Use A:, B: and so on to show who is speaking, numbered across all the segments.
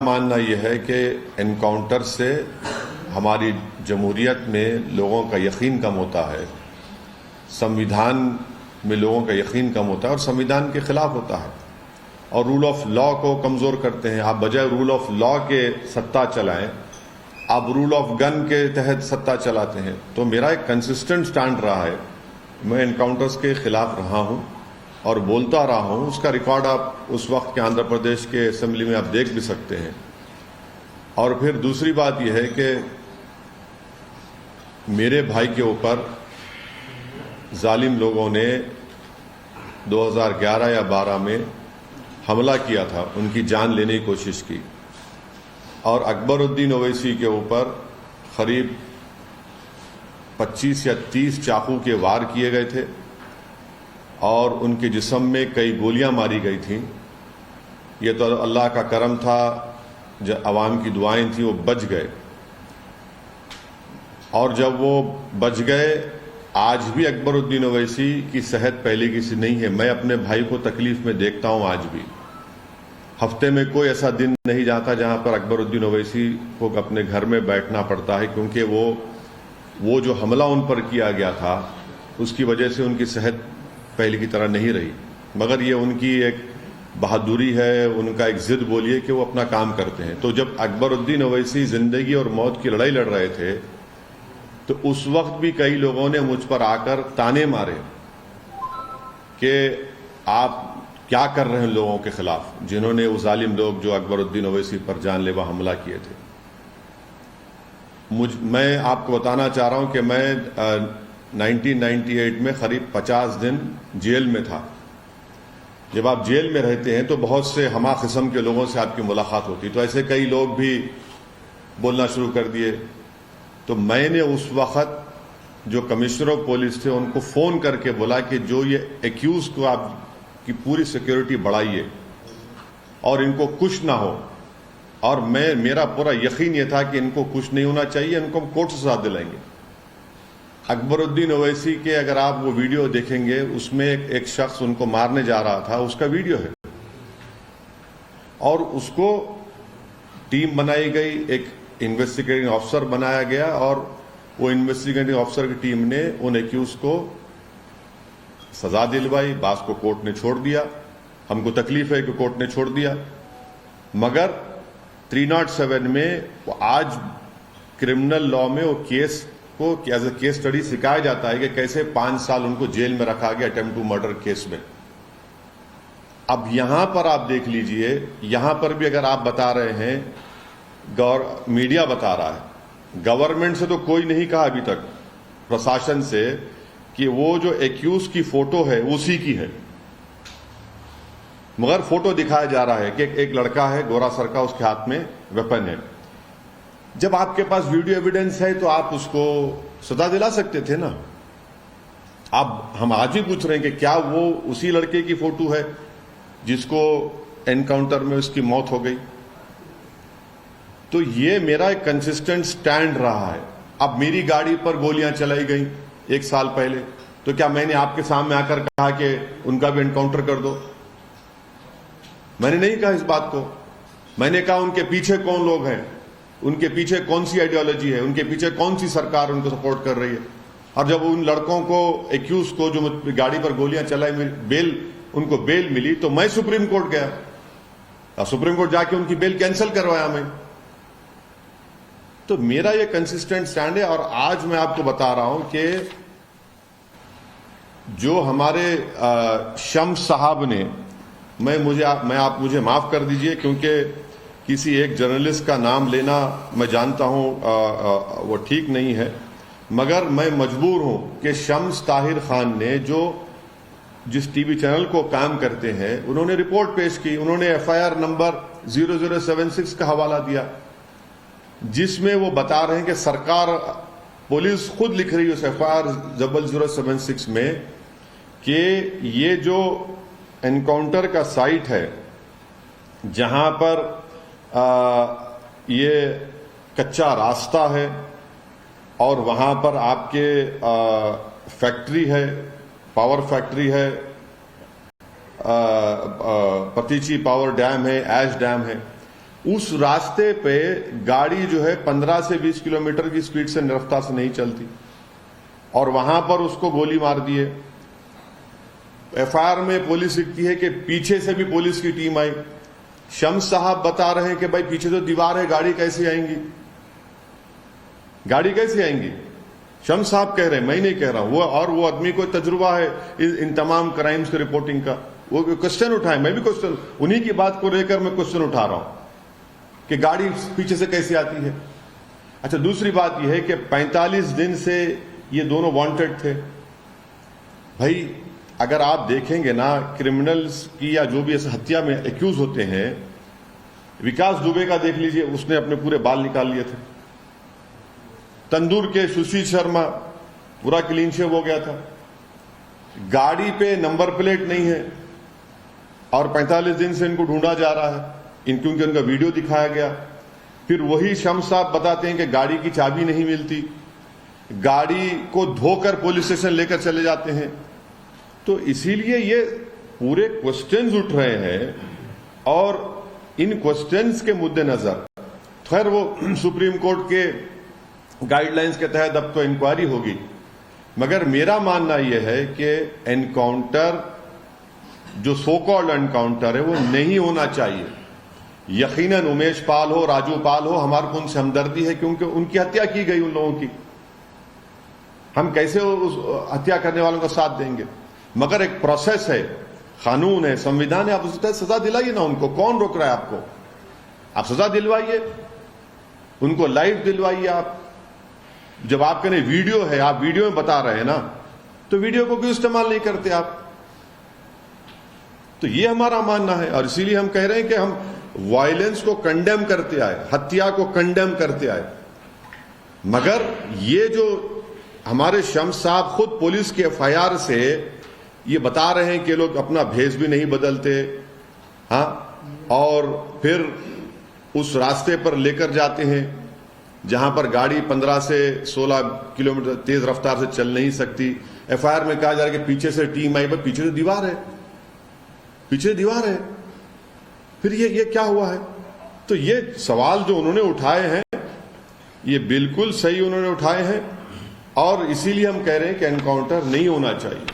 A: मानना यह है कि एनकाउंटर से हमारी जमहूरियत में लोगों का यकीन कम होता है, संविधान में लोगों का यकीन कम होता है और संविधान के खिलाफ होता है और रूल ऑफ लॉ को कमज़ोर करते हैं। आप बजाय रूल ऑफ लॉ के सत्ता चलाएं, आप रूल ऑफ गन के तहत सत्ता चलाते हैं। तो मेरा एक कंसिस्टेंट स्टैंड रहा है, मैं एनकाउंटर्स के खिलाफ रहा हूं और बोलता रहा हूं। उसका रिकॉर्ड आप उस वक्त के आंध्र प्रदेश के असेंबली में आप देख भी सकते हैं। और फिर दूसरी बात यह है कि मेरे भाई के ऊपर जालिम लोगों ने 2011 या 12 में हमला किया था, उनकी जान लेने की कोशिश की और अकबरुद्दीन ओवैसी के ऊपर करीब 25 या 30 चाकू के वार किए गए थे और उनके जिस्म में कई गोलियां मारी गई थीं। ये तो अल्लाह का करम था, जब अवाम की दुआएं थी वो बच गए। और जब वो बच गए, आज भी अकबरुद्दीन ओवैसी की सेहत पहले की सी नहीं है। मैं अपने भाई को तकलीफ में देखता हूं आज भी। हफ्ते में कोई ऐसा दिन नहीं जाता जहां पर अकबरुद्दीन ओवैसी को अपने घर में बैठना पड़ता है, क्योंकि वो जो हमला उन पर किया गया था उसकी वजह से उनकी सेहत पहले की तरह नहीं रही। मगर ये उनकी एक बहादुरी है, उनका एक जिद बोलिए कि वो अपना काम करते हैं। तो जब अकबरुद्दीन ओवैसी जिंदगी और मौत की लड़ाई लड़ रहे थे तो उस वक्त भी कई लोगों ने मुझ पर आकर ताने मारे कि आप क्या कर रहे हैं लोगों के खिलाफ, जिन्होंने वो जालिम लोग जो अकबरुद्दीन ओवैसी पर जानलेवा हमला किए थे। मैं आपको बताना चाह रहा हूं कि मैं 1998 में करीब 50 दिन जेल में था। जब आप जेल में रहते हैं तो बहुत से हमा किस्म के लोगों से आपकी मुलाकात होती, तो ऐसे कई लोग भी बोलना शुरू कर दिए। तो मैंने उस वक्त जो कमिश्नर ऑफ पुलिस थे उनको फोन करके बोला कि जो ये एक्यूज को आपकी पूरी सिक्योरिटी बढ़ाइए और इनको कुछ ना हो। और मेरा पूरा यकीन ये था कि इनको कुछ नहीं होना चाहिए, इनको हम कोर्ट से सजा दिलाएंगे। अकबरुद्दीन ओवैसी के अगर आप वो वीडियो देखेंगे, उसमें एक शख्स उनको मारने जा रहा था, उसका वीडियो है और उसको टीम बनाई गई, एक इन्वेस्टिगेटिंग ऑफिसर बनाया गया और वो इन्वेस्टिगेटिंग ऑफिसर की टीम ने उन एक्यूज को सजा दिलवाई। बास को कोर्ट ने छोड़ दिया। हमको तकलीफ है कि कोर्ट ने छोड़ दिया, मगर 307 में वो आज क्रिमिनल लॉ में वो केस को एज ए केस स्टडी सिखाया जाता है कि कैसे 5 साल उनको जेल में रखा गया अटेम्प्ट टू मर्डर केस में। अब यहां पर आप देख लीजिए, यहां पर भी अगर आप बता रहे हैं, मीडिया बता रहा है, गवर्नमेंट से तो कोई नहीं कहा अभी तक, प्रशासन से, कि वो जो एक्यूज की फोटो है उसी की है। मगर फोटो दिखाया जा रहा है कि एक लड़का है गोरा सर का, उसके हाथ में वेपन है। जब आपके पास वीडियो एविडेंस है तो आप उसको सजा दिला सकते थे ना। अब हम आज भी पूछ रहे हैं कि क्या वो उसी लड़के की फोटो है जिसको एनकाउंटर में उसकी मौत हो गई। तो ये मेरा एक कंसिस्टेंट स्टैंड रहा है। अब मेरी गाड़ी पर गोलियां चलाई गई 1 साल पहले, तो क्या मैंने आपके सामने आकर कहा कि उनका भी एनकाउंटर कर दो? मैंने नहीं कहा इस बात को। मैंने कहा उनके पीछे कौन लोग हैं, उनके पीछे कौन सी आइडियोलॉजी है, उनके पीछे कौन सी सरकार उनको सपोर्ट कर रही है। और जब उन लड़कों को, एक्यूज को, जो गाड़ी पर गोलियां चलाई, उनको बेल मिली, तो मैं सुप्रीम कोर्ट गया और सुप्रीम कोर्ट जाके उनकी बेल कैंसिल करवाया मैं। तो मेरा ये कंसिस्टेंट स्टैंड है। और आज मैं आपको बता रहा हूं कि जो हमारे शम्स साहब ने, मुझे माफ कर दीजिए, क्योंकि किसी एक जर्नलिस्ट का नाम लेना मैं जानता हूं वो ठीक नहीं है, मगर मैं मजबूर हूं कि शम्स ताहिर खान ने, जो जिस टीवी चैनल को काम करते हैं, उन्होंने रिपोर्ट पेश की। उन्होंने FIR नंबर 0076 का हवाला दिया, जिसमें वो बता रहे हैं कि सरकार, पुलिस खुद लिख रही है उस FIR 0076 में कि ये जो एनकाउंटर का साइट है, जहां पर ये कच्चा रास्ता है और वहां पर आपके फैक्ट्री है, पावर फैक्ट्री है, पतीची पावर डैम है, ऐश डैम है, उस रास्ते पे गाड़ी जो है 15 से 20 किलोमीटर की स्पीड से रफ्तार से नहीं चलती, और वहां पर उसको गोली मार दी है। एफआईआर में पुलिस लिखती है कि पीछे से भी पुलिस की टीम आई। शम्स साहब बता रहे हैं कि भाई पीछे तो दीवार है, गाड़ी कैसे आएंगी, गाड़ी कैसे आएंगी। शम्स साहब कह रहे हैं, मैं नहीं कह रहा हूं। वो आदमी को तजुर्बा है इन तमाम क्राइम्स की रिपोर्टिंग का। वो क्वेश्चन उठाए, मैं भी क्वेश्चन उन्हीं की बात को लेकर मैं क्वेश्चन उठा रहा हूं कि गाड़ी पीछे से कैसे आती है। अच्छा, दूसरी बात यह है कि 45 दिन से ये दोनों वांटेड थे। भाई अगर आप देखेंगे ना, क्रिमिनल्स की या जो भी ऐसे हत्या में एक्यूज होते हैं, विकास दुबे का देख लीजिए, उसने अपने पूरे बाल निकाल लिए थे। तंदूर के सुशील शर्मा पूरा क्लीन शेव हो गया था। गाड़ी पे नंबर प्लेट नहीं है और 45 दिन से इनको ढूंढा जा रहा है, क्योंकि उनका वीडियो दिखाया गया। फिर वही शम्स साहब बताते हैं कि गाड़ी की चाबी नहीं मिलती, गाड़ी को धोकर पुलिस स्टेशन लेकर चले जाते हैं। तो इसीलिए ये पूरे क्वेश्चंस उठ रहे हैं, और इन क्वेश्चंस के मुद्देनजर खैर वो सुप्रीम कोर्ट के गाइडलाइंस के तहत अब तो इंक्वायरी होगी, मगर मेरा मानना यह है कि एनकाउंटर जो सो कॉल्ड एनकाउंटर है वो नहीं होना चाहिए। यकीनन उमेश पाल हो, राजू पाल हो, हमारे को उनसे हमदर्दी है क्योंकि उनकी हत्या की गई उन लोगों की। हम कैसे उस हत्या करने वालों का साथ देंगे, मगर एक प्रोसेस है, कानून है, संविधान है, आप उसके तहत सजा दिलाइए ना उनको। कौन रोक रहा है आपको? आप सजा दिलवाइए, उनको लाइफ दिलवाइए। आप जब आपके लिए वीडियो है, आप वीडियो में बता रहे हैं ना, तो वीडियो को क्यों इस्तेमाल नहीं करते आप? तो ये हमारा मानना है, और इसीलिए हम कह रहे हैं कि हम वायलेंस को कंडेम करते आए, हत्या को कंडेम करते आए। मगर ये जो हमारे शम्स साहब खुद पुलिस के एफआईआर से ये बता रहे हैं कि लोग अपना भेष भी नहीं बदलते, हाँ, और फिर उस रास्ते पर लेकर जाते हैं जहां पर गाड़ी 15 से 16 किलोमीटर तेज रफ्तार से चल नहीं सकती। एफआईआर में कहा जा रहा है कि पीछे से टीम आई, पर पीछे तो दीवार है, पीछे दीवार है। फिर ये क्या हुआ है? तो ये सवाल जो उन्होंने उठाए हैं ये बिल्कुल सही उन्होंने उठाए हैं, और इसीलिए हम कह रहे हैं कि एनकाउंटर नहीं होना चाहिए।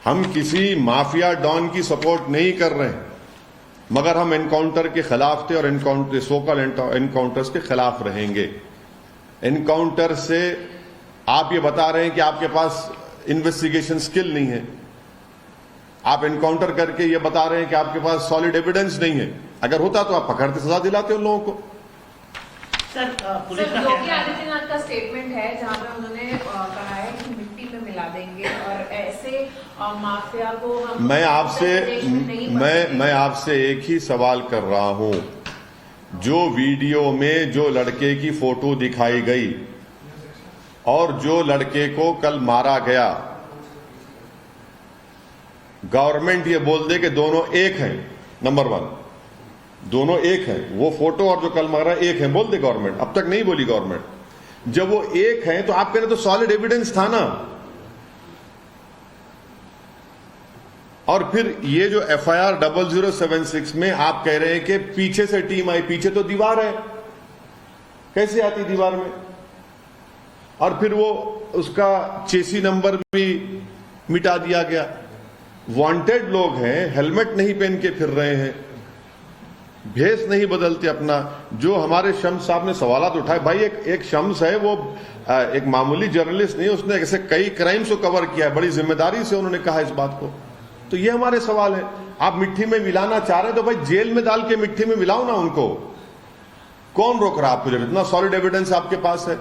A: हम किसी माफिया डॉन की सपोर्ट नहीं कर रहे हैं, मगर हम एनकाउंटर के खिलाफ थे और एनकाउंटर सोकल एनकाउंटर्स के खिलाफ रहेंगे। एनकाउंटर से आप ये बता रहे हैं कि आपके पास इन्वेस्टिगेशन स्किल नहीं है, आप एनकाउंटर करके ये बता रहे हैं कि आपके पास सॉलिड एविडेंस नहीं है। अगर होता तो आप पकड़ते सजा दिलाते उन लोगों को।
B: सर, योगी आदित्यनाथ का स्टेटमेंट है जहां पे उन्होंने कहा है कि मिट्टी में मिला देंगे और ऐसे माफिया को हम
A: मैं आपसे एक ही सवाल कर रहा हूं। जो वीडियो में जो लड़के की फोटो दिखाई गई और जो लड़के को कल मारा गया, गवर्नमेंट ये बोल दे कि दोनों एक हैं, नंबर 1, दोनों एक हैं, वो फोटो और जो कल मारा एक है, बोल दे गवर्नमेंट। अब तक नहीं बोली गवर्नमेंट। जब वो एक है तो आप कह रहे तो सॉलिड एविडेंस था ना। और फिर ये जो एफआईआर 0076 में आप कह रहे हैं कि पीछे से टीम आई, पीछे तो दीवार है, कैसे आती दीवार में? और फिर वो उसका चेसी नंबर भी मिटा दिया गया। वांटेड लोग हैं, हेलमेट नहीं पहन के फिर रहे हैं, भेष नहीं बदलते अपना। जो हमारे शम्स साहब ने सवालात उठाए, भाई एक शम्स है, वो एक मामूली जर्नलिस्ट नहीं, उसने ऐसे कई क्राइम्स को कवर किया है, बड़ी जिम्मेदारी से उन्होंने कहा इस बात को। तो ये हमारे सवाल है। आप मिट्टी में मिलाना चाह रहे हैं तो भाई जेल में डाल के मिट्टी में मिलाओ ना उनको। कौन रोक रहा आपको? जब इतना सॉलिड एविडेंस आपके पास है,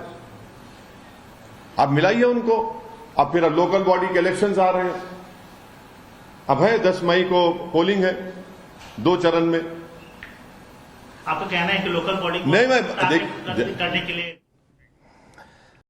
A: आप मिलाइए उनको। अब फिर लोकल बॉडी के इलेक्शंस आ रहे हैं, अब है 10 मई को पोलिंग है 2 चरण में।
C: आपका कहना है कि लोकल बॉडी
A: नहीं, मैं
C: करने के लिए